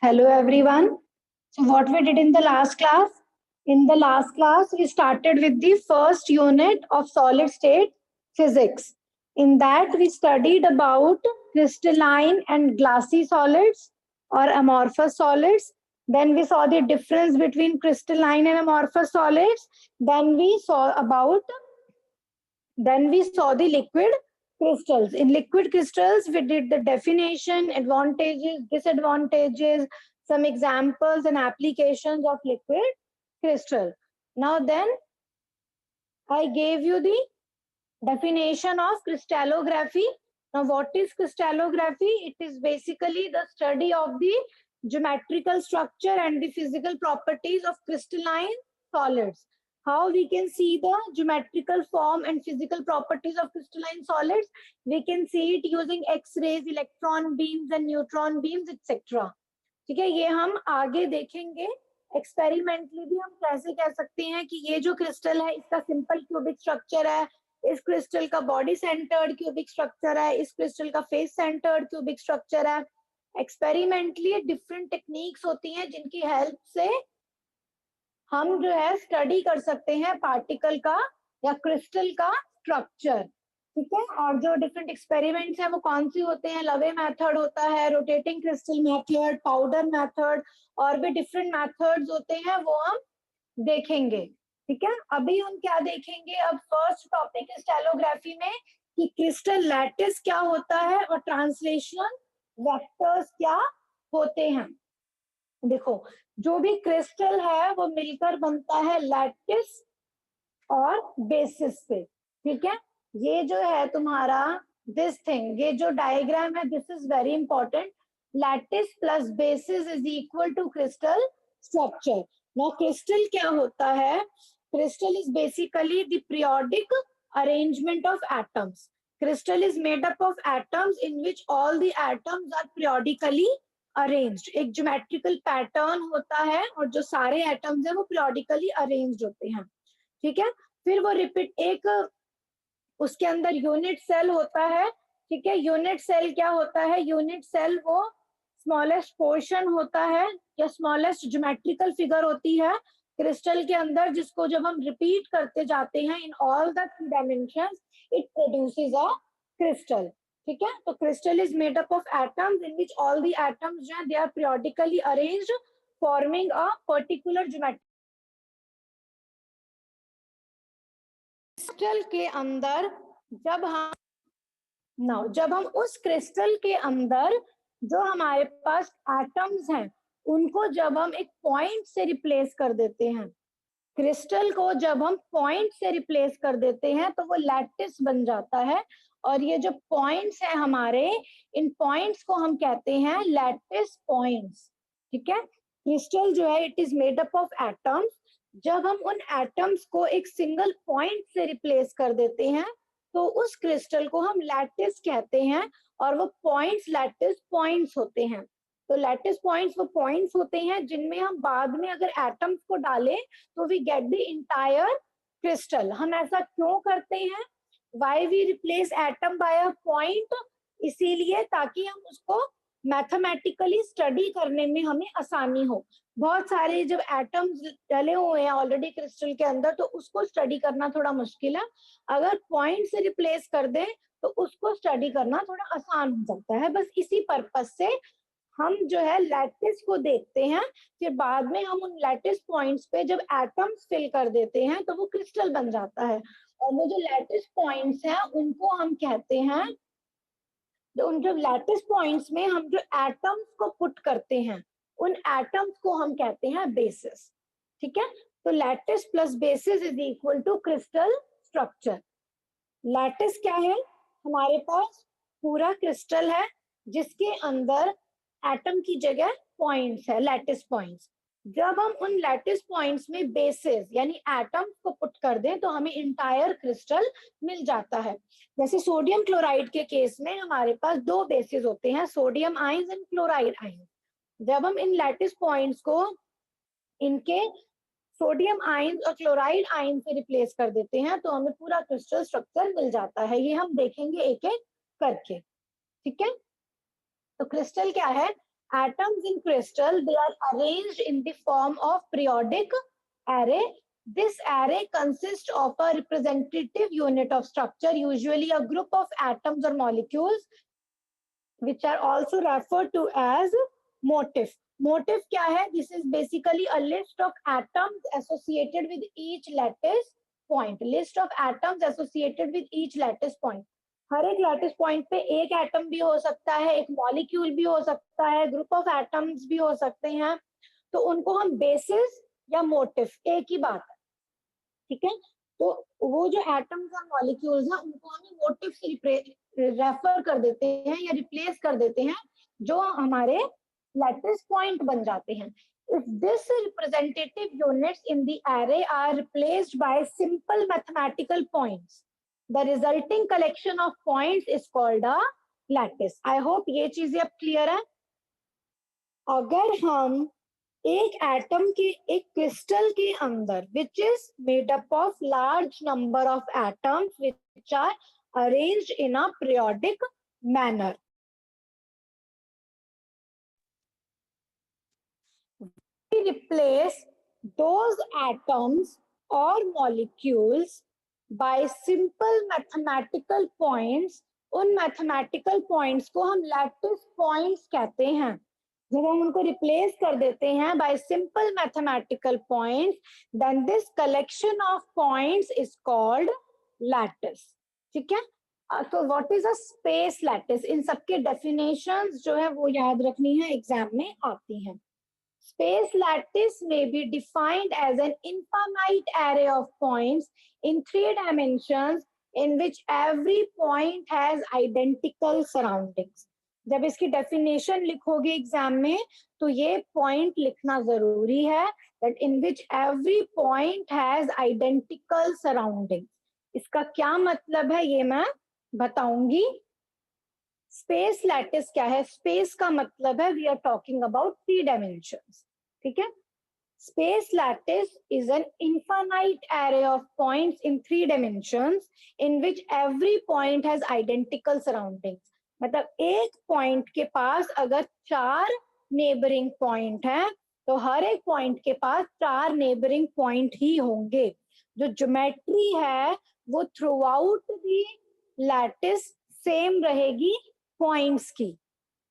Hello everyone. So what we did in the last class? In the last class, we started with the first unit of solid state physics. In that, we studied about crystalline and glassy solids or amorphous solids. Then we saw the difference between crystalline and amorphous solids. Then we saw the liquid crystals. In liquid crystals, we did the definition, advantages, disadvantages, some examples and applications of liquid crystal. Now then, I gave you the definition of crystallography. Now, what is crystallography? It is basically the study of the geometrical structure and the physical properties of crystalline solids. How we can see the geometrical form and physical properties of crystalline solids? We can see it using X-rays, electron beams and neutron beams, etc. ठीक है, ये हम आगे देखेंगे. Experimentally भी हम कैसे कह सकते हैं कि ये जो क्रिस्टल है इसका सिंपल क्यूबिक स्ट्रक्चर है, इस क्रिस्टल का बॉडी सेंटर्ड क्यूबिक स्ट्रक्चर है, इस क्रिस्टल का फेस सेंटर्ड क्यूबिक स्ट्रक्चर है. एक्सपेरिमेंटली डिफरेंट टेक्निक्स होती हैं जिनकी हेल्प से हम जो है स्टडी कर सकते हैं पार्टिकल का या क्रिस्टल का स्ट्रक्चर. ठीक है, और जो डिफरेंट एक्सपेरिमेंट्स हैं वो कौन सी होते हैं? लवे मेथड होता है, rotating crystal method, powder method, और भी डिफरेंट मेथड्स होते हैं, वो हम देखेंगे. ठीक है, अभी हम क्या देखेंगे? अब फर्स्ट टॉपिक क्रिस्टलोग्राफी में कि क्रिस्टल लैटिस क्या होता है और ट्रांसलेशन वेक्टर्स क्या होते हैं. देखो, जो भी क्रिस्टल है वो मिलकर बनता है लैटिस और बेसिस पे. ठीक है, ये जो है तुम्हारा दिस थिंग, ये जो डायग्राम है, this is very important. Lattice plus basis is equal to crystal structure. Now crystal क्या होता है? Crystal is basically the periodic arrangement of atoms. Crystal is made up of atoms in which all the atoms are periodically arranged. एक geometrical pattern होता है और जो सारे atoms है वो पीरियोडिकली अरेंज्ड होते हैं. ठीक है, फिर वो रिपीट एक उसके अंदर यूनिट सेल होता है. ठीक है, यूनिट सेल क्या होता है? यूनिट सेल वो स्मॉलेस्ट पोर्शन होता है या स्मॉलेस्ट ज्योमेट्रिकल फिगर होती है क्रिस्टल के अंदर, जिसको जब हम रिपीट करते जाते हैं in all the three dimensions, it produces a crystal. ठीक है, तो crystal is made up of atoms in which all the atoms जो है they are periodically arranged forming a particular geometry. Crystal के अंदर जब हम उस क्रिस्टल के अंदर जो हमारे पास एटम्स हैं उनको जब हम एक पॉइंट से रिप्लेस कर देते हैं, क्रिस्टल को जब हम पॉइंट से रिप्लेस कर देते हैं तो वो लैटिस बन जाता है. और ये जो पॉइंट्स हैं हमारे, इन पॉइंट्स को हम कहते हैं लैटिस पॉइंट्स. ठीक है, क्रिस्टल जो है it is made up of atoms. जब हम उन एटम्स को एक सिंगल पॉइंट से रिप्लेस कर देते हैं तो उस क्रिस्टल को हम लैटिस कहते हैं और वो पॉइंट्स लैटिस पॉइंट्स होते हैं. तो लैटिस पॉइंट्स वो पॉइंट्स होते हैं जिनमें हम बाद में अगर एटम्स को डालें तो we get the entire crystal. हम ऐसा क्यों करते हैं? Why we replace atom by a point? इसीलिए ताकि हम उसको मैथमेटिकली स्टडी करने में हमें आसानी हो. बहुत सारे जब एटम्स डले हुए हैं ऑलरेडी क्रिस्टल के अंदर तो उसको स्टडी करना थोड़ा मुश्किल है. अगर पॉइंट से रिप्लेस कर दें तो उसको स्टडी करना थोड़ा आसान हो सकता है. बस इसी पर्पस से हम जो है लैटिस को देखते हैं, फिर बाद में हम उन लैटिस पॉइंट्स पे जब एटम्स फिल कर देते हैं तो वो क्रिस्टल बन जाता है. और वो जो लैटिस पॉइंट्स हैं उनको हम कहते हैं, उन जो लैटिस पॉइंट्स में हम जो एटम्स को पुट करते हैं उन एटम्स को हम कहते हैं बेसिस. ठीक है, तो lattice plus basis is equal to crystal structure. Lattice क्या है? हमारे पास पूरा क्रिस्टल है जिसके अंदर एटम की जगह पॉइंट्स है, लैटिस पॉइंट्स. जब हम उन लैटिस पॉइंट्स में बेसिस यानी एटम्स को पुट कर दें तो हमें इंटायर क्रिस्टल मिल जाता है. जैसे सोडियम क्लोराइड के केस में हमारे पास दो बेसिस होते हैं, sodium ions and chloride ions. जब हम इन लैटिस पॉइंट्स को इनके सोडियम आयंस और क्लोराइड आयन से रिप्लेस कर देते हैं तो हमें पूरा क्रिस्टल स्ट्रक्चर मिल जाता है. ये हम देखेंगे एक एक करके. ठीक है, तो क्रिस्टल क्या है? Atoms in crystal, they are arranged in the form of periodic array. This array consists of a representative unit of structure, usually a group of atoms or molecules, which are also referred to as motif. Motif क्या है? This is basically a list of atoms associated with each lattice point. List of atoms associated with each lattice point. हर एक lattice point पे एक atom भी हो सकता है, एक मॉलिक्यूल भी हो सकता है, ग्रुप ऑफ एटम्स भी हो सकते हैं, तो उनको हम बेसिस या मोटिफ, एक ही बात है, ठीक है। तो वो जो एटम्स और मॉलिक्यूल्स हैं उनको हम मोटिफ से रेफर कर देते हैं या रिप्लेस कर देते हैं, जो हमारे लैटिस पॉइंट बन जाते हैं। If this representative units in the array are replaced by simple mathematical points, the resulting collection of points is called a lattice. I hope ये चीजें अब क्लियर है। अगर हम एक एटम के, एक क्रिस्टल के अंदर, which is made up of large number of atoms which are arranged in a periodic manner, we replace those atoms or molecules by simple mathematical points. उन mathematical points को हम lattice points कहते हैं। जब हम उनको replace कर देते हैं by simple mathematical points, then this collection of points is called lattice. ठीक है? So what is a space lattice? इन सबके definitions जो है वो याद रखनी है, एग्जाम में आती हैं। Space lattice may be defined as an infinite array of points in 3 dimensions in which every point has identical surroundings. जब इसकी definition लिखोगे एग्जाम में तो ये point लिखना जरूरी है, that in which every point has identical surroundings. इसका क्या मतलब है ये मैं बताऊंगी। स्पेस लैटिस क्या है? स्पेस का मतलब है we are talking about 3 dimensions, ठीक है। Space lattice is an infinite array of points in 3 dimensions in which every point has identical surroundings. मतलब एक पॉइंट के पास अगर 4 नेबरिंग पॉइंट हैं तो हर एक पॉइंट के पास 4 नेबरिंग पॉइंट ही होंगे। जो ज्योमेट्री है वो through out the lattice same रहेगी पॉइंट्स की,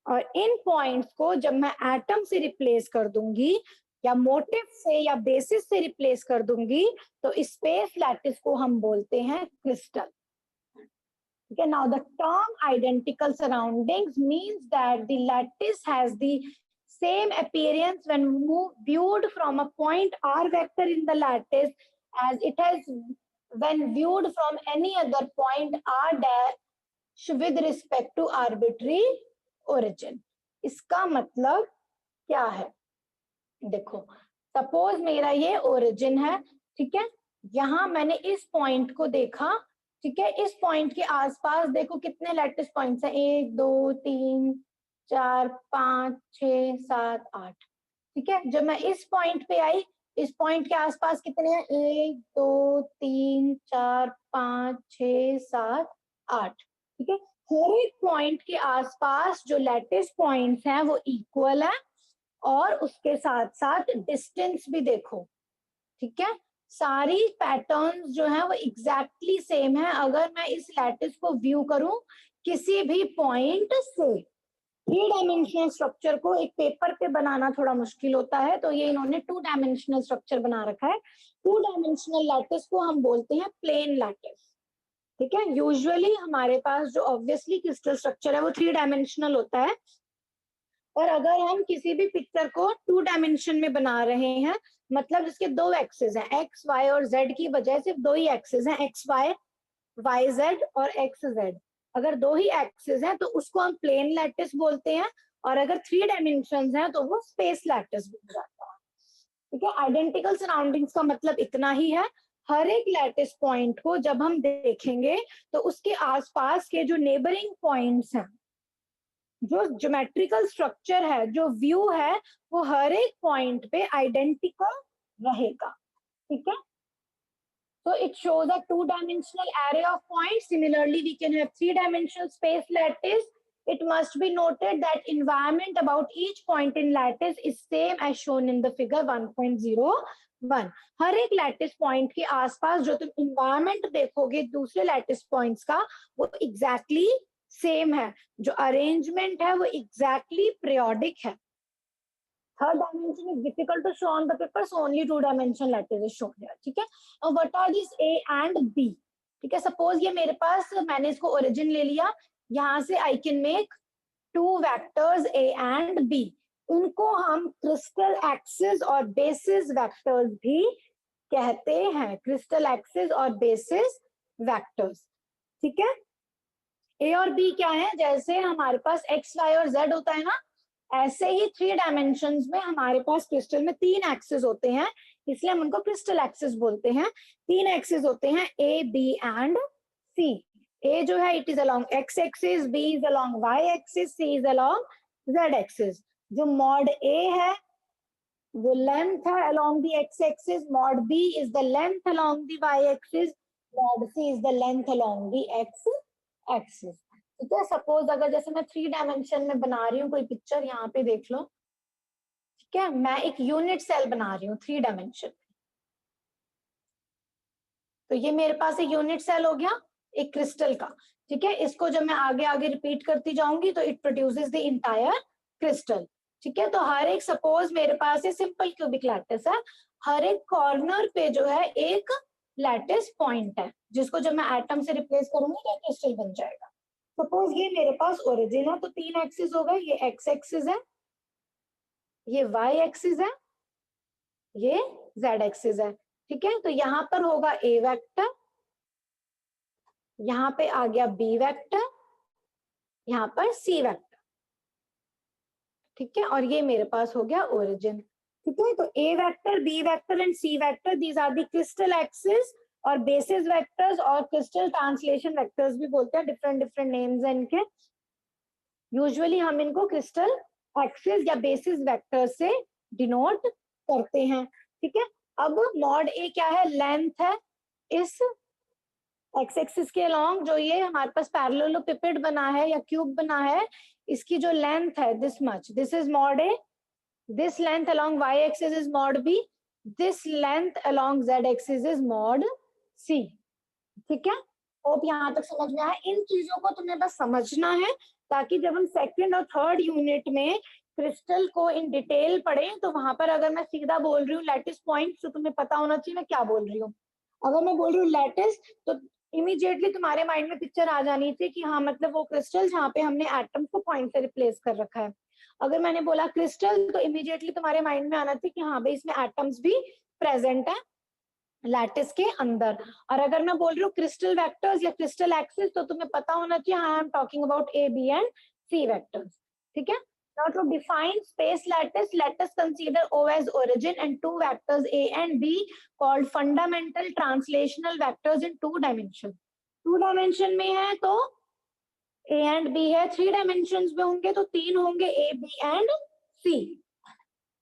और इन पॉइंट्स को जब मैं एटम से रिप्लेस कर दूंगी या मोटिव से या बेसिस से रिप्लेस कर दूंगी तो स्पेस लैटिस को हम बोलते हैं क्रिस्टल, ठीक है। Now the term identical surroundings means that the lattice has the same appearance when viewed from a point r vector in the lattice as it has when viewed from any other point r dash with respect to arbitrary origin. इसका मतलब क्या है? देखो, suppose मेरा ये origin है, ठीक है। यहां मैंने इस पॉइंट को देखा, ठीक है। इस पॉइंट के आसपास देखो कितने लैटिस पॉइंट्स हैं, 1 2 3 4 5 6 7 8, ठीक है। जब मैं इस पॉइंट पे आई, इस पॉइंट के आसपास कितने हैं? 1 2 3 4 5 6 7 8, ठीक है। हर एक पॉइंट के आसपास जो लैटिस पॉइंट्स हैं वो इक्वल है, और उसके साथ साथ डिस्टेंस भी देखो, ठीक है। सारी पैटर्न्स जो है वो एग्जैक्टली सेम है। अगर मैं इस लैटिस को व्यू करूं किसी भी पॉइंट से, 3 डायमेंशनल स्ट्रक्चर को एक पेपर पे बनाना थोड़ा मुश्किल होता है, तो ये इन्होंने 2 डायमेंशनल स्ट्रक्चर बना रखा है। 2 डायमेंशनल लैटिस को हम बोलते हैं प्लेन लैटिस, ठीक है। यूजुअली हमारे पास जो ऑब्वियसली क्रिस्टल स्ट्रक्चर है वो 3 डायमेंशनल होता है, और अगर हम किसी भी पिक्चर को 2 डायमेंशन में बना रहे हैं, मतलब इसके 2 एक्सिस हैं, एक्स वाई और जेड की बजाय सिर्फ 2 ही एक्सिस हैं, एक्स वाई, वाई जेड और एक्स जेड। अगर 2 ही एक्सिस हैं तो उसको हम प्लेन लैटिस बोलते हैं, और अगर 3 डायमेंशंस हैं तो वो स्पेस लैटिस बन जाता है, ठीक है। आइडेंटिकल सराउंडिंग्स का मतलब इतना ही है, हर एक लैटिस पॉइंट को जब हम देखेंगे तो उसके आसपास के जो नेबरिंग पॉइंट्स हैं, जो ज्योमेट्रिकल स्ट्रक्चर है, जो व्यू है, वो हर एक पॉइंट पे आइडेंटिकल रहेगा, ठीक है। So it shows a 2-dimensional array of points. Similarly, we can have 3-dimensional space lattice It must be noted that environment about each point in lattice is same as shown in the figure 1.01. हर एक lattice point के आसपास जो तुम environment देखोगे दूसरे lattice points का वो exactly same है, जो अरेंजमेंट है वो एग्जैक्टली पीरियोडिक है. Third dimension is difficult to show on the paper, so only two dimension lattice is shown here. ठीक है. Now what are these A and B? ठीक है. Suppose ये मेरे पास, मैंने इसको origin ले लिया, यहाँ से I can make two vectors A and B. उनको हम crystal axis और basis vectors भी कहते हैं. Crystal axis और basis vectors. ठीक है. A और B क्या है? जैसे हमारे पास X, Y और Z होता है ना, ऐसे ही 3 डायमेंशंस में हमारे पास क्रिस्टल में 3 एक्सिस होते हैं, इसलिए हम उनको क्रिस्टल एक्सिस बोलते हैं. 3 एक्सिस होते हैं A, B and C. A जो है it is along X axis, B is along Y axis, C is along Z axis. जो मॉड A है वो लेंथ है along the X axis, mod B is the length along the Y axis, mod C is the length along the X axis. ठीक है. Suppose अगर जैसे मैं 3 dimension में बना रही हूँ कोई पिक्चर, यहाँ पे देख लो. ठीक है. मैं एक यूनिट सेल बना रही हूँ 3 डायमेंशन. तो ये मेरे पास एक यूनिट सेल हो गया एक क्रिस्टल का. ठीक है. इसको जब मैं आगे आगे रिपीट करती जाऊंगी तो it produces the entire crystal. ठीक है. तो हर एक, सपोज मेरे पास ये सिंपल क्यूबिक लैटिस है, हर एक कॉर्नर पे जो है एक लैटिस पॉइंट है, जिसको जब मैं एटम से रिप्लेस करूंगी तो क्रिस्टल बन जाएगा. सपोज ये मेरे पास ओरिजिन है, तो 3 एक्सिस हो गए. ये एक्स एक्सिस है, ये वाई एक्सिस है, ये जेड एक्सिस है. ठीक है. तो यहाँ पर होगा ए वेक्टर, यहाँ पे आ गया बी वेक्टर, यहाँ पर सी वेक्टर. ठीक है. और ये मेरे पास हो गया ओरिजिन. ठीक है. तो a vector, b vector and c vector, these are the crystal axis और बेसिस वेक्टर्स और क्रिस्टल ट्रांसलेशन वेक्टर्स भी बोलते हैं. डिफरेंट डिफरेंट नेम्स हैं इनके. यूजुअली हम इनको क्रिस्टल एक्सिस या बेसिस वेक्टर से डिनोट करते हैं. ठीक है. अब मॉड ए क्या है? लेंथ है इस एक्स एक्सिस के अलोंग. जो ये हमारे पास पैरेललोपिपेड बना है या क्यूब बना है, इसकी जो लेंथ है this much, this is mod A. This length along Y axis is mod B. This length along Z axis is mod C. ठीक है. होप यहाँ तक समझ में आया. इन चीजों को तुम्हें बस समझना है ताकि जब हम सेकंड और थर्ड यूनिट में क्रिस्टल को इन डिटेल पढ़ें तो वहां पर अगर मैं सीधा बोल रही हूँ लैटिस पॉइंट, तो तुम्हें पता होना चाहिए मैं क्या बोल रही हूँ. अगर मैं बोल रही हूँ लैटिस तो इमीडिएटली तुम्हारे माइंड में पिक्चर आ जानी चाहिए कि हाँ मतलब वो क्रिस्टल जहाँ पे हमने एटम को पॉइंट से रिप्लेस कर रखा है. अगर मैंने बोला क्रिस्टल तो इमीडिएटली तुम्हारे माइंड में आना चाहिए कि हाँ भाई इसमें एटम्स भी प्रेजेंट है लैटिस के अंदर. और अगर मैं बोल रही हूँ क्रिस्टल वेक्टर्स या क्रिस्टल एक्सिस तो तुम्हें पता होना चाहिए हाँ I am talking about A, B and C vectors. ठीक है. Now to define space lattice, let us consider O as origin and two vectors A and B called fundamental translational vectors in 2 dimensions. 2 dimension में है तो A and B है, 3 dimensions में होंगे तो 3 होंगे A, B and C.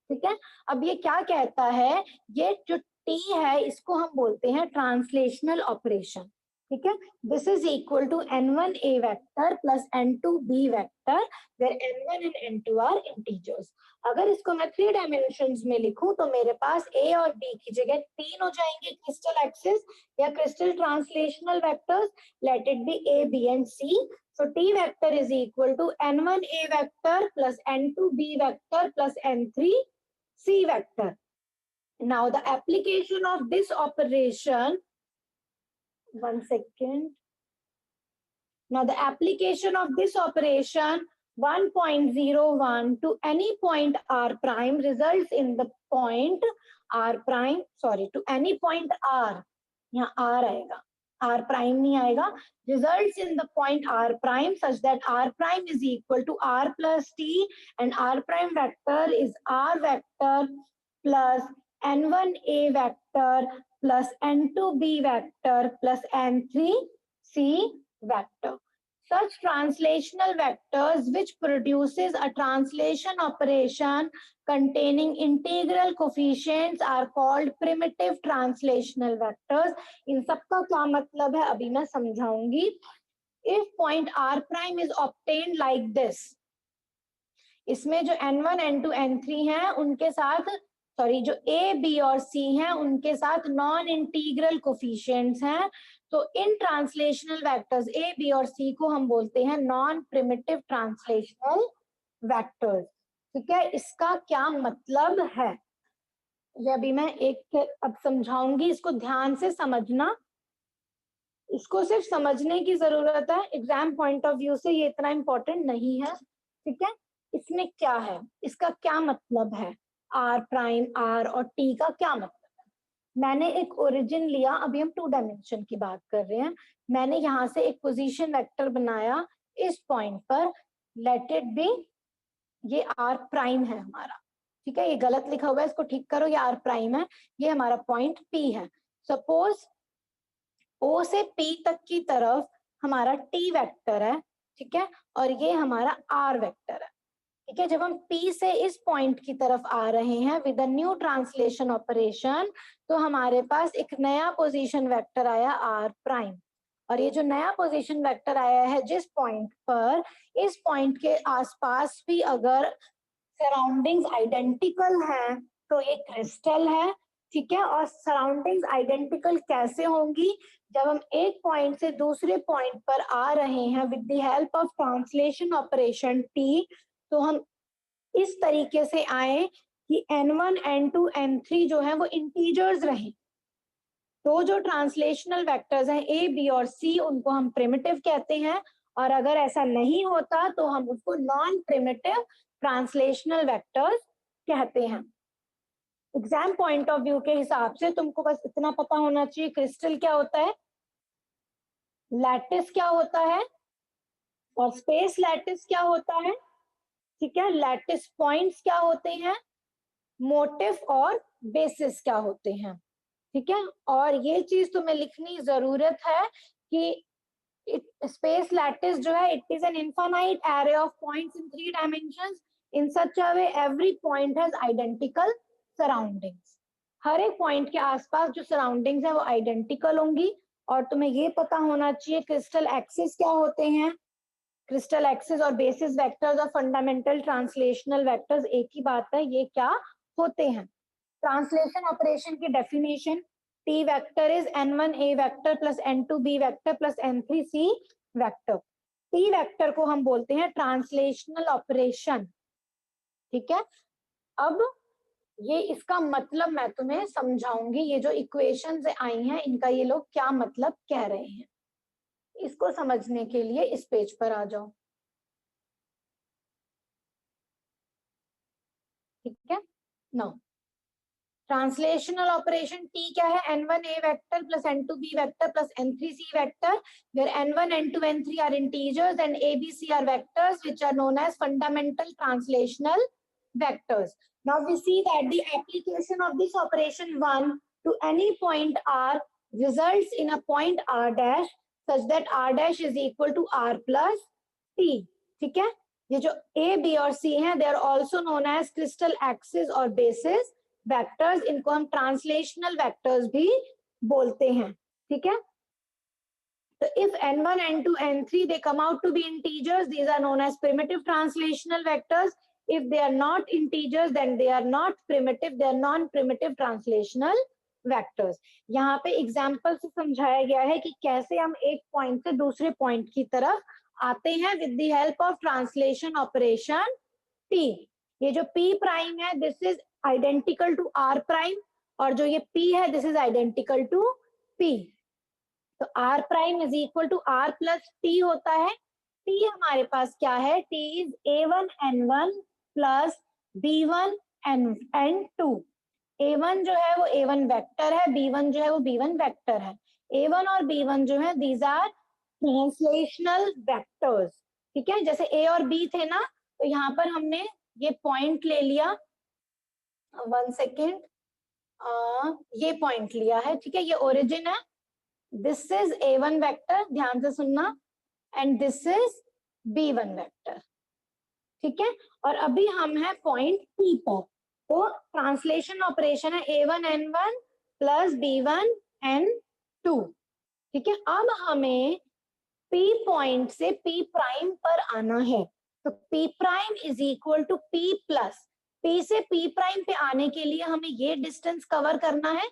ठीक है. अब ये क्या कहता है? ये जो T है इसको हम बोलते हैं ट्रांसलेशनल ऑपरेशन. ठीक है. This is equal to n1 a vector plus n2 b vector where n1 and n2 are integers. अगर इसको मैं 3 डायमेंशंस में लिखूं तो मेरे पास a और b की जगह 3 हो जाएंगे क्रिस्टल एक्सिस या crystal translational vectors. Let it be a, b and c. So T vector is equal to n1 a vector plus n2 b vector plus n3 c vector. Now the application of this operation, one second. Now the application of this operation 1.01 to any point r prime results in the point r prime, sorry, to any point r, यहाँ r आएगा, r prime नहीं आएगा, results in the point r prime such that r prime is equal to r plus t and r prime vector is r vector plus n1 a vector plus n2 b vector plus n3 c vector. Such translational vectors which produces a translation operation containing integral coefficients are called primitive translational vectors. इन सबका क्या मतलब है अभी मैं समझाऊंगी. If point r prime is obtained like this, इसमें जो n1 n2 n3 हैं उनके साथ, सॉरी, जो a b और c हैं उनके साथ नॉन इंटीग्रल कोफिशिएंट्स हैं, तो इन ट्रांसलेशनल वेक्टर्स a b और c को हम बोलते हैं नॉन प्रिमिटिव ट्रांसलेशनल वेक्टर्स। ठीक है, इसका क्या मतलब है ये अभी मैं एक अब समझाऊंगी, इसको ध्यान से समझना, इसको सिर्फ समझने की जरूरत है, एग्जाम पॉइंट ऑफ व्यू से ये इतना इंपॉर्टेंट नहीं है। ठीक है, इसमें क्या है, इसका क्या मतलब है, आर प्राइम आर और टी का क्या मतलब है। मैंने एक ओरिजिन लिया, अभी हम 2 डायमेंशन की बात कर रहे हैं, मैंने यहाँ से एक पोजीशन वेक्टर बनाया इस पॉइंट पर, लेट इट बी, ये आर प्राइम है हमारा। ठीक है, ये गलत लिखा हुआ है, इसको ठीक करो, ये आर प्राइम है, ये हमारा पॉइंट पी है। सपोज ओ से पी तक की तरफ हमारा टी वेक्टर है, ठीक है, और ये हमारा आर वेक्टर है। ठीक है, जब हम P से इस पॉइंट की तरफ आ रहे हैं विद न्यू ट्रांसलेशन ऑपरेशन, तो हमारे पास एक नया पोजीशन वेक्टर आया R प्राइम, और ये जो नया पोजीशन वेक्टर आया है जिस पॉइंट पर, इस पॉइंट के आसपास भी अगर सराउंडिंग्स आइडेंटिकल हैं तो ये क्रिस्टल है। ठीक है, और सराउंडिंग्स आइडेंटिकल कैसे होंगी, जब हम एक पॉइंट से दूसरे पॉइंट पर आ रहे हैं with the help of translation operation T, तो हम इस तरीके से आए कि n1 n2 n3 जो है वो इंटीजर्स रहे। तो जो ट्रांसलेशनल वेक्टर्स हैं a b और c उनको हम प्रिमिटिव कहते हैं, और अगर ऐसा नहीं होता तो हम उसको नॉन प्रिमिटिव ट्रांसलेशनल वेक्टर्स कहते हैं। एग्जाम पॉइंट ऑफ व्यू के हिसाब से तुमको बस इतना पता होना चाहिए, क्रिस्टल क्या होता है, लैटिस क्या होता है, और स्पेस लैटिस क्या होता है। ठीक है, लैटिस पॉइंट्स क्या होते हैं, मोटिव और बेसिस क्या होते हैं। ठीक है, और ये चीज तुम्हें लिखनी जरूरत है कि स्पेस लैटिस जो है, it is an infinite array of points in 3 dimensions in such a way every point has identical surroundings. हर एक पॉइंट के आसपास जो सराउंडिंग्स है वो आइडेंटिकल होंगी। और तुम्हें ये पता होना चाहिए क्रिस्टल एक्सिस क्या होते हैं, क्रिस्टल एक्सिस और बेसिस वेक्टर्स और फंडामेंटल ट्रांसलेशनल वेक्टर्स एक ही बात है, ये क्या होते हैं। ट्रांसलेशन ऑपरेशन की definition, T vector is n1 a vector plus n2 b vector plus n3 c vector. T vector को हम बोलते हैं ट्रांसलेशनल ऑपरेशन। ठीक है, अब ये इसका मतलब मैं तुम्हें समझाऊंगी, ये जो इक्वेशंस आई हैं इनका ये लोग क्या मतलब कह रहे हैं, इसको समझने के लिए इस पेज पर आ जाओ। ठीक है, नाउ ट्रांसलेशनल ऑपरेशन T क्या है, n1 a vector plus n2 b vector plus n3 c vector, where n1 n2 n3 are integers and a b c are vectors which are known as fundamental translational vectors. Now we see that the application of this operation 1 to any point r results in a point r dash such that r dash is equal to r plus t. ठीक है, ये जो a b और c हैं they are also known as crystal axis और basis vectors, इनको हम translational vectors भी बोलते हैं। ठीक है, तो if n1 n2 n3 they come out to be integers, these are known as primitive translational vectors. If they are not integers then they are not primitive, they are non primitive translational vectors. यहाँ पे example से समझाया गया है कि कैसे हम एक पॉइंट से दूसरे पॉइंट की तरफ आते हैं with the help of translation operation T। ये जो P प्राइम है this is identical to R prime, और जो ये P है this is identical to P। तो R prime is equal to R plus T होता है। T हमारे पास क्या है, T is A1 N1 plus B1 N2। A1 जो है वो A1 वेक्टर है, B1 जो है वो B1 वेक्टर है। A1 और B1 जो है दीज आर ट्रांसलेशनल वेक्टर्स। ठीक है, जैसे A और B थे ना, तो यहाँ पर हमने ये पॉइंट ले लिया, 1 सेकेंड, ये पॉइंट लिया है। ठीक है, ये ओरिजिन है, दिस इज A1 वेक्टर, ध्यान से सुनना, and this is B1 vector. ठीक है, और अभी हम हैं पॉइंट P पर, तो ट्रांसलेशन ऑपरेशन है A1 N1 plus B1 N2। ठीक है, अब हमें P पॉइंट से P प्राइम पर आना है, तो P prime is equal to P plus, P से P प्राइम पे आने के लिए हमें ये डिस्टेंस कवर करना है,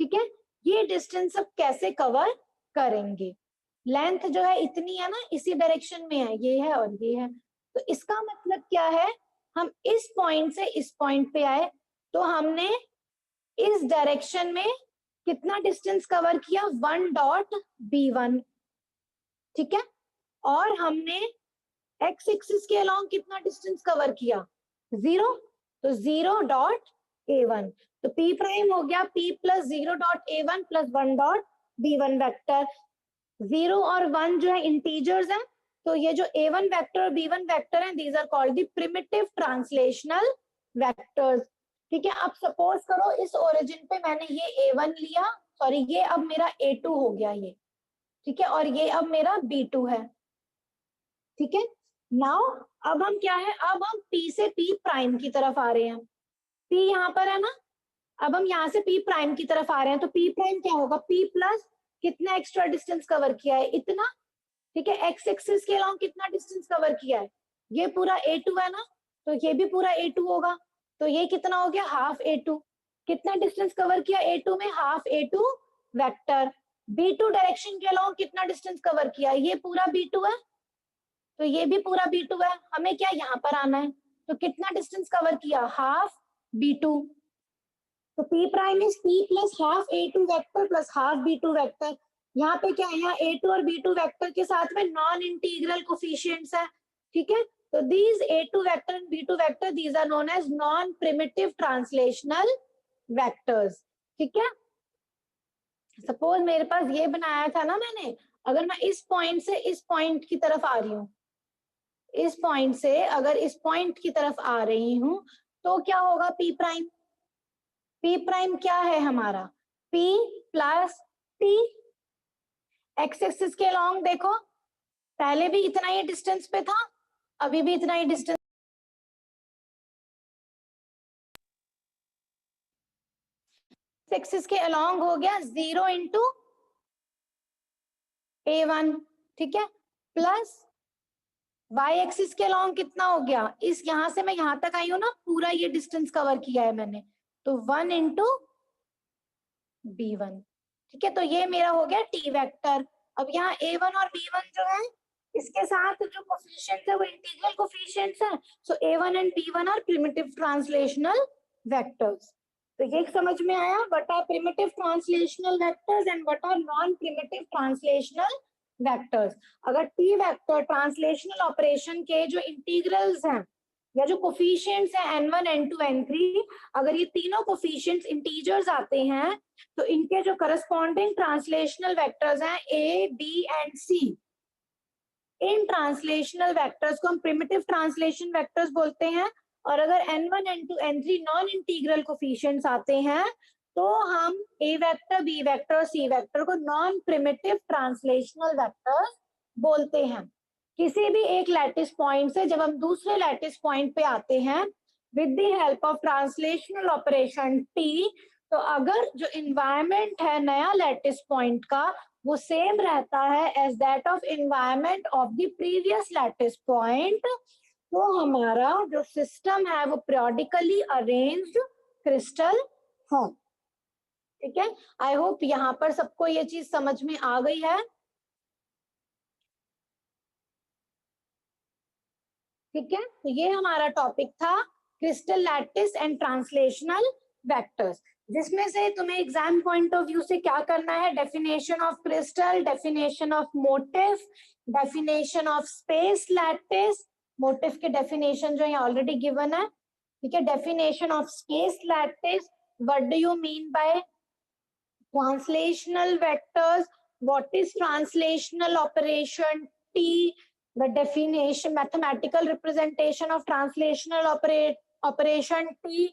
ठीक है। ये डिस्टेंस अब कैसे कवर करेंगे, लेंथ जो है इतनी है ना, इसी डायरेक्शन में है, ये है और ये है, तो इसका मतलब क्या है, हम इस पॉइंट से इस पॉइंट पे आए, तो हमने इस डायरेक्शन में कितना डिस्टेंस कवर किया, 1.b1, ठीक है। और हमने एक्स एक्सिस के अलोंग कितना डिस्टेंस कवर किया, 0, तो 0.a1, तो P प्राइम हो गया P plus 0.a1 plus 1.b1 vector. 0 और 1 जो है इंटीजर्स हैं, तो ये जो a1 वेक्टर और b1 वेक्टर हैं, these are called the primitive translational vectors, ठीक है। अब सपोज करो इस ओरिजिन पे मैंने ये a1 लिया, सॉरी ये अब मेरा a2 हो गया ये, ठीक है, और ये अब मेरा b2 है, ठीक है। नाउ अब हम क्या है, अब हम P से P प्राइम की तरफ आ रहे हैं, P यहाँ पर है ना, अब हम यहाँ से P प्राइम की तरफ आ रहे हैं, तो P प्राइम क्या होगा, P प्लस कितना एक्स्ट्रा डिस्टेंस कवर किया है, इतना, ठीक है। एक्स एक्सिस के अलोंग कितना डिस्टेंस कवर किया है, ये पूरा a2 है ना, तो ये भी पूरा a2 होगा, तो ये कितना हो गया, हाफ a2, कितना डिस्टेंस कवर किया a2 में, half a2 vector. b2 direction के अलोंग कितना डिस्टेंस कवर किया, ये पूरा b2 है, तो ये भी पूरा b2 है, हमें क्या यहाँ पर आना है, तो कितना डिस्टेंस कवर किया, हाफ b2, तो P prime is P plus half a2 vector plus half b2 vector. यहाँ पे क्या है, यहाँ a2 और b2 वेक्टर के साथ में नॉन इंटीग्रल कोफिशिएंट्स है, ठीक है, तो these a2 vector and b2 vector, these are known as non primitive translational vectors, ठीक है। सपोज मेरे पास ये बनाया था ना मैंने, अगर मैं इस पॉइंट से इस पॉइंट की तरफ आ रही हूँ, इस पॉइंट से अगर इस पॉइंट की तरफ आ रही हूँ, तो क्या होगा P प्राइम, P प्राइम क्या है हमारा, P plus T, x axis के अलोंग देखो, पहले भी इतना ही डिस्टेंस पे था, अभी भी इतना ही डिस्टेंस, एक्सिस के अलोंग हो गया 0 इंटू a1, ठीक है, प्लस वाई एक्सिस के अलोंग कितना हो गया, इस यहां से मैं यहां तक आई हूं ना, पूरा ये डिस्टेंस कवर किया है मैंने, तो 1 इंटू b1, ठीक है, तो ये मेरा हो गया t वेक्टर। अब यहाँ a1 और b1 जो है, इसके साथ जो कोफिशिएंट्स है वो इंटीग्रल कोफिशिएंट्स है, so a1 and b1 are primitive translational vectors. तो ये समझ में आया, what are primitive translational vectors and what are non primitive translational vectors. अगर t वेक्टर ट्रांसलेशनल ऑपरेशन के जो इंटीग्रल्स हैं या जो कोफिशिएंट्स हैं n1 n2 n3, अगर ये तीनों कोफिशिएंट्स इंटीजर्स आते हैं, तो इनके जो करस्पॉन्डिंग ट्रांसलेशनल वेक्टर्स हैं a, b and c, in translational vectors को हम प्रिमिटिव ट्रांसलेशन वेक्टर्स बोलते हैं। और अगर n1 n2 n3 non integral coefficients आते हैं, तो हम a वेक्टर, b वेक्टर और c वेक्टर को नॉन प्रिमिटिव ट्रांसलेशनल वेक्टर्स बोलते हैं। किसी भी एक लैटिस पॉइंट से जब हम दूसरे लैटिस पॉइंट पे आते हैं with the help of translational operation t, तो अगर जो इन्वायरमेंट है नया लैटिस पॉइंट का वो सेम रहता है as that of environment of the previous lattice point, तो हमारा जो सिस्टम है वो periodically अरेंज्ड क्रिस्टल है, ठीक है। आई होप यहाँ पर सबको ये चीज समझ में आ गई है, ठीक है। तो ये हमारा टॉपिक था crystal lattice and translational vectors, जिसमें से तुम्हें एग्जाम पॉइंट ऑफ व्यू से क्या करना है, definition of crystal, definition of motive, definition of space lattice, motive के डेफिनेशन जो है ऑलरेडी गिवन है, ठीक है। Definition of space lattice, what do you mean by translational vectors, what is translational operation T, the definition, mathematical representation of translational operation T,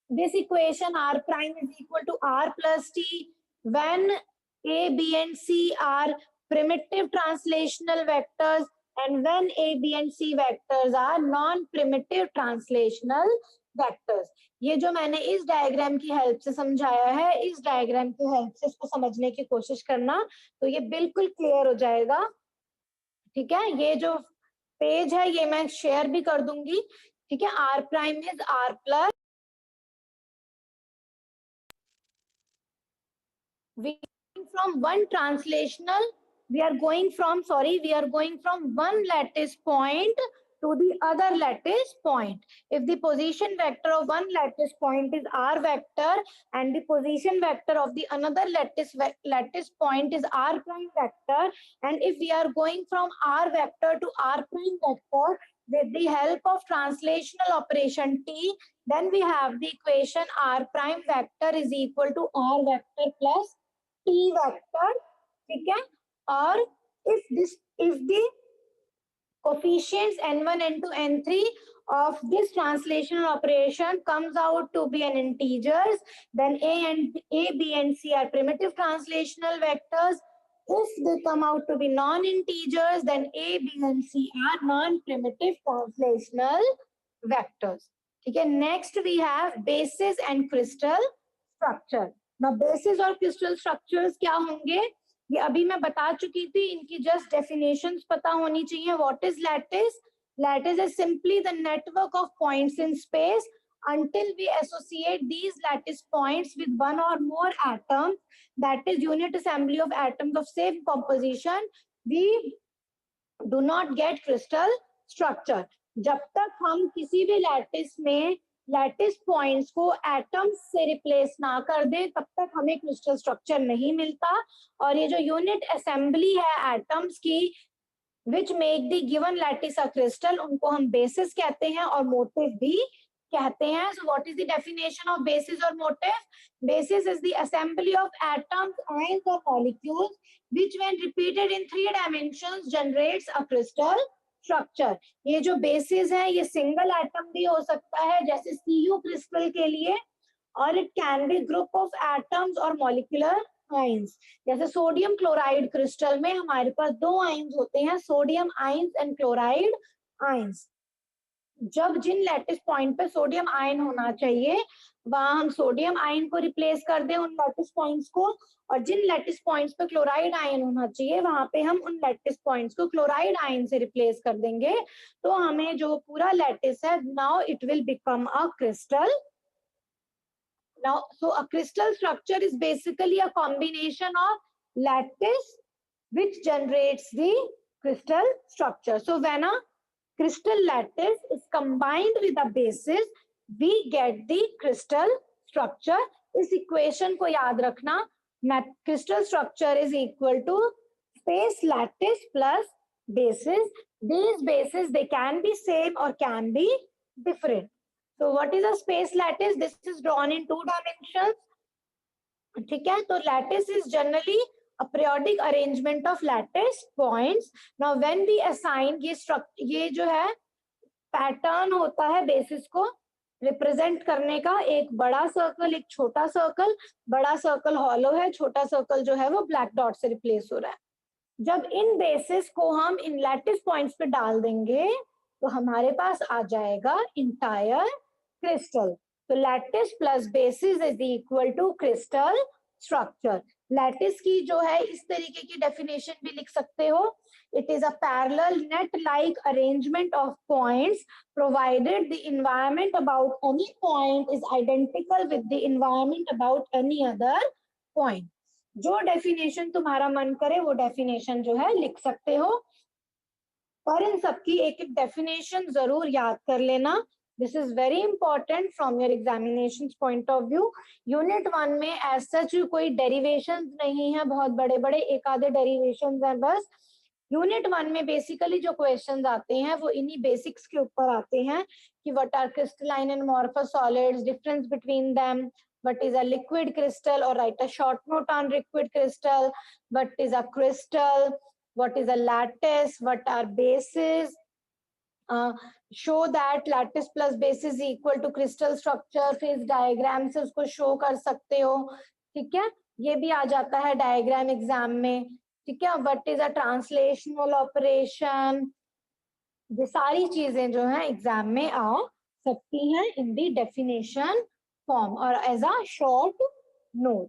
this equation r prime is equal to r plus T when a, b and c are primitive translational vectors and when a, b and c vectors are non-primitive translational vectors। ये जो मैंने इस diagram की help से समझाया है, इस diagram की हेल्प से इसको समझने की कोशिश करना, तो ये बिल्कुल क्लियर हो जाएगा ठीक है, ये जो पेज है ये मैं शेयर भी कर दूंगी, ठीक है। R prime is R plus, we from one translational, we are going from one lattice point to the other lattice point. If the position vector of one lattice point is R vector and the position vector of the another lattice point is R prime vector, and if we are going from R vector to R prime vector with the help of translational operation T, then we have the equation R prime vector is equal to R vector plus T vector, ठीक है। और if the coefficients n1, n2, n3 of this translational operation comes out to be an integers, then A, B, and C are primitive translational vectors. If they come out to be non-integers, then A, B, and C are non-primitive translational vectors. ठीक है। Next we have basis and crystal structure. Now basis और crystal structures क्या होंगे, ये अभी मैं बता चुकी थी, इनकी जस्ट डेफिनेशंस पता होनी चाहिए. What is lattice? Lattice is simply the network of points in space until we associate these lattice points with one or more atoms, that is unit assembly of atoms of same composition, we do not get crystal structure. जब तक हम किसी भी lattice में lattice points को atoms से replace ना कर दे तब तक हमें क्रिस्टल स्ट्रक्चर नहीं मिलता. और ये जो यूनिट असेंबली है एटम्स की which make the given lattice a crystal, उनको हम बेसिस कहते हैं और मोटिव भी कहते हैं. So what is the definition of basis और motif? Basis is the assembly of atoms, ions और molecules which when repeated in 3 dimensions generates a crystal structure. ये जो बेसिस है ये सिंगल एटम भी हो सकता है जैसे Cu क्रिस्टल के लिए, और it can be group of atoms और मॉलिक्यूलर आयंस. जैसे सोडियम क्लोराइड क्रिस्टल में हमारे पास 2 आयंस होते हैं, sodium ions and chloride ions. जब जिन लैटिस पॉइंट पे सोडियम आयन होना चाहिए वहां हम सोडियम आयन को रिप्लेस कर दें उन लैटिस पॉइंट्स को, और जिन लैटिस पॉइंट्स पे क्लोराइड आयन होना चाहिए वहां पे हम उन लैटिस पॉइंट्स को क्लोराइड आयन से रिप्लेस कर देंगे, तो हमें जो पूरा लैटिस है now it will become a crystal. Now, so a crystal structure is basically a combination of lattice which generates the crystal structure. So when a crystal lattice is combined with a basis, we get the crystal structure. इस equation को याद रखना, crystal structure is equal to space lattice plus basis. These bases they can be same or can be different. So what is a space lattice? This is drawn in 2 dimensions. ठीक है, तो lattice is generally a periodic arrangement of lattice points. Now when we assign ये जो है pattern होता है basis को represent करने का, एक बड़ा सर्कल एक छोटा सर्कल, बड़ा सर्कल हॉलो है, छोटा सर्कल जो है वो ब्लैक डॉट से रिप्लेस हो रहा है. जब इन बेसिस को हम इन लैटिस पॉइंट्स पे डाल देंगे तो हमारे पास आ जाएगा इंटायर क्रिस्टल. तो lattice plus basis is equal to crystal structure. Lattice की जो है इस तरीके की डेफिनेशन भी लिख सकते हो, it is a parallel net like arrangement of points provided the environment about any point is identical with the environment about any other point. जो डेफिनेशन तुम्हारा मन करे वो डेफिनेशन जो है लिख सकते हो, पर इन सबकी एक एक डेफिनेशन जरूर याद कर लेना. This is very important from your examination point of view. Unit 1 में एज सच कोई डेरिवेशंस नहीं है, बहुत बड़े बड़े एक आधे डेरिवेशंस हैं बस. यूनिट 1 में बेसिकली जो क्वेश्चंस आते हैं वो इन्हीं बेसिक्स के ऊपर आते हैं कि what are crystalline and amorphous solids, difference between them, what is a liquid crystal, or write a short note on liquid crystal, what is a crystal, what is a lattice, what are bases, show that lattice plus basis is equal to crystal structure. फिर इस diagram से उसको show कर सकते हो. ठीक है, ये भी आ जाता है डायग्राम एग्जाम में. ठीक है, what is a translational operation, ये सारी चीजें जो है एग्जाम में आ सकती हैं इन दी डेफिनेशन फॉर्म और एज अ शॉर्ट नोट.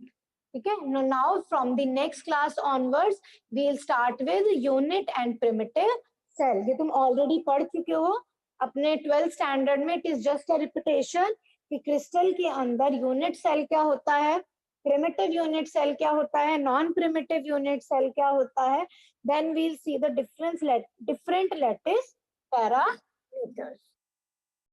ठीक है. Now from the next class onwards we'll start with unit and primitive cell. ये तुम ऑलरेडी पढ़ चुके हो अपने 12th स्टैंडर्ड में. It is just a repetition कि क्रिस्टल के अंदर यूनिट सेल क्या होता है, प्रिमिटिव यूनिट सेल क्या होता है, नॉन प्रिमिटिव यूनिट सेल क्या होता है. Then we'll see the different lattice parameters.